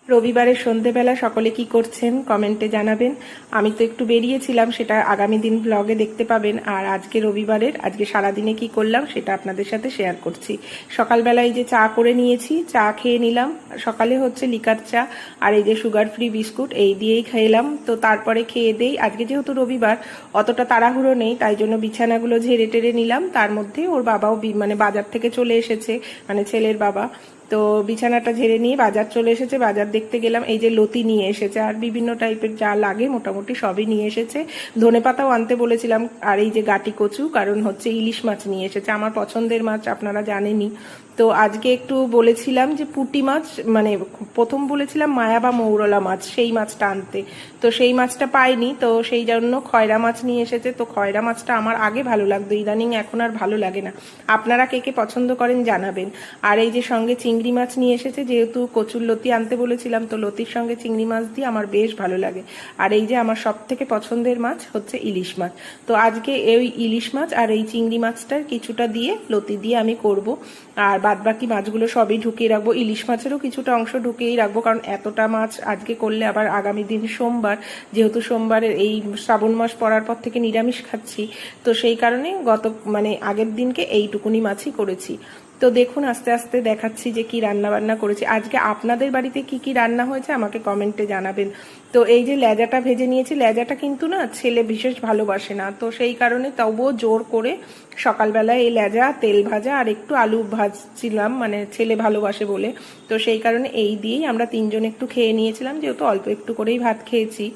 রবিবারের সন্ধেবেলা সকলে কি করছেন কমেন্টে জানাবেন। আমি তো একটু বেরিয়েছিলাম, সেটা আগামী দিন ব্লগে দেখতে পাবেন। আর আজকে সারাদিনে কি করলাম সেটা আপনাদের সাথে শেয়ার করছি। সকালবেলায় যে চা করে নিয়েছি, চা খেয়ে নিলাম। সকালে হচ্ছে লিকার চা আর এই যে সুগার ফ্রি বিস্কুট, এই দিয়েই খেলাম। তো তারপরে খেয়ে দেই, আজকে যেহেতু রবিবার অতটা তাড়াহুড়ো নেই, তাই জন্য বিছানাগুলো ঝেড়ে টেরে নিলাম। তার মধ্যে ওর বাবাও মানে বাজার থেকে চলে এসেছে, মানে ছেলের বাবা। তো বিছানাটা ঝেড়ে নিয়ে বাজার চলে এসেছে, বাজার দেখতে গেলাম। এই যে লতি নিয়ে এসেছে আর বিভিন্ন টাইপের যা লাগে মোটামুটি সবই নিয়ে এসেছে। ধনেপাতাও আনতে বলেছিলাম, আর এই যে গাটি কচু, কারণ হচ্ছে ইলিশ মাছ নিয়ে এসেছে, আমার পছন্দের মাছ, আপনারা জানেনই। তো আজকে একটু বলেছিলাম যে পুঁটি মাছ, মানে প্রথম বলেছিলাম মায়া বা মৌরলা মাছ, সেই মাছটা আনতে, তো সেই মাছটা পাইনি। তো সেই জন্য খয়রা মাছ নিয়ে এসেছে। তো খয়রা মাছটা আমার আগে ভালো লাগতো, ইদানিং এখন আর ভালো লাগে না। আপনারা কে কে পছন্দ করেন জানাবেন। আর এই যে সঙ্গে চিংড়ি মাছ নিয়ে এসেছে, যেহেতু কচুর লতি আনতে বলেছিলাম, তো লতির সঙ্গে চিংড়ি মাছ দিয়ে আমার বেশ ভালো লাগে। আর এই যে আমার সব থেকে পছন্দের মাছ হচ্ছে ইলিশ মাছ। তো আজকে এই ইলিশ মাছ আর এই চিংড়ি মাছটার কিছুটা দিয়ে লতি দিয়ে আমি করব, আর বাদবাকি মাছগুলো সবই ঢুকিয়ে রাখবো। ইলিশ মাছেরও কিছুটা অংশ ঢুকিয়েই রাখবো, কারণ এতটা মাছ আজকে করলে আবার আগামী দিন সোমবার, যেহেতু সোমবারের এই শ্রাবণ মাস পড়ার পর থেকে নিরামিষ খাচ্ছি, তো সেই কারণে আগের দিনকে এইটুকুনি মাছই করেছি। তো দেখুন আস্তে আস্তে দেখাচ্ছি যে কি রান্না বান্না করেছি আজকে। আপনাদের বাড়িতে কি কি রান্না হয়েছে আমাকে কমেন্টে জানাবেন। তো এই যে লেজাটা ভেজে নিয়েছি, লেজাটা কিন্তু না ছেলে বিশেষ ভালোবাসে না, তো সেই কারণে তবুও জোর করে সকালবেলায় এই লেজা, তেল ভাজা আর একটু আলু ভাজছিলাম, মানে ছেলে ভালোবাসে বলে। তো সেই কারণে এই দিয়েই আমরা তিনজন একটু খেয়ে নিয়েছিলাম, যেহেতু অল্প একটু করেই ভাত খেয়েছি।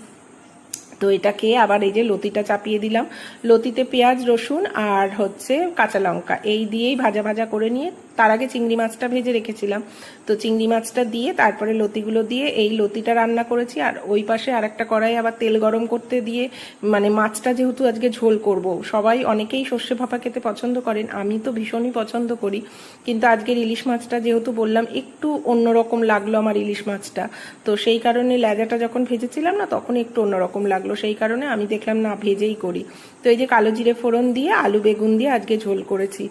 তো এটা খেয়ে আবার এই যে লতিটা চাপিয়ে দিলাম। লতিতে পেঁয়াজ, রসুন আর হচ্ছে কাঁচা লঙ্কা এই দিয়েই ভাজা ভাজা করে নিয়ে, তার আগে চিংড়ি মাছটা ভেজে রেখেছিলাম। তো চিংড়ি মাছটা দিয়ে তারপরে লতিগুলো দিয়ে এই লতিটা রান্না করেছি। আর ওই পাশে আর একটা কড়াই আবার তেল গরম করতে দিয়ে, মানে মাছটা যেহেতু আজকে ঝোল করব, সবাই অনেকেই সর্ষে ভাপা খেতে পছন্দ করেন, আমি তো ভীষণই পছন্দ করি, কিন্তু আজকের ইলিশ মাছটা যেহেতু বললাম একটু অন্যরকম লাগলো আমার ইলিশ মাছটা, তো সেই কারণে লেজাটা যখন ভেজেছিলাম না তখন একটু অন্যরকম লাগলো, সেই কারণে আমি দেখলাম না ভেজেই করি। তো এই যে কালো জিরে ফোড়ন দিয়ে আলু বেগুন দিয়ে আজকে ঝোল করেছি।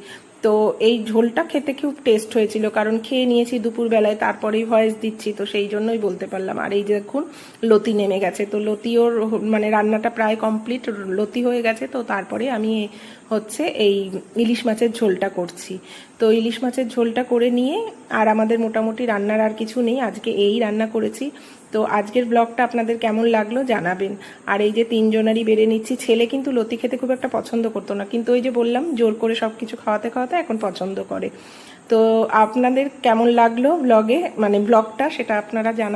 তো এই ঝোলটা খেতে খুব টেস্ট হয়েছিল, কারণ খেয়ে নিয়েছি দুপুরবেলায়, তারপরেই ভয়েস দিচ্ছি, তো সেই জন্যই বলতে পারলাম। আর এই যে দেখুন লতি নেমে গেছে, তো লতি ওর মানে রান্নাটা প্রায় কমপ্লিট, লতি হয়ে গেছে। তো তারপরে আমি হচ্ছে এই ইলিশ মাছের ঝোলটা করছি। তো ইলিশ মাছের ঝোলটা করে নিয়ে আর আমাদের মোটামুটি রান্নার আর কিছু নেই, আজকে এই রান্না করেছি। তো আজকের ব্লগটা আপনাদের কেমন লাগলো জানাবেন। আর এই যে তিনজনারই বেড়ে নিচ্ছি। ছেলে কিন্তু লতি খেতে খুব একটা পছন্দ করতো না, কিন্তু ওই যে বললাম জোর করে সব কিছু খাওয়াতে খাওয়াতে এখন পছন্দ করে। তো আপনাদের কেমন লাগলো ব্লগটা সেটা আপনারা জানাবেন।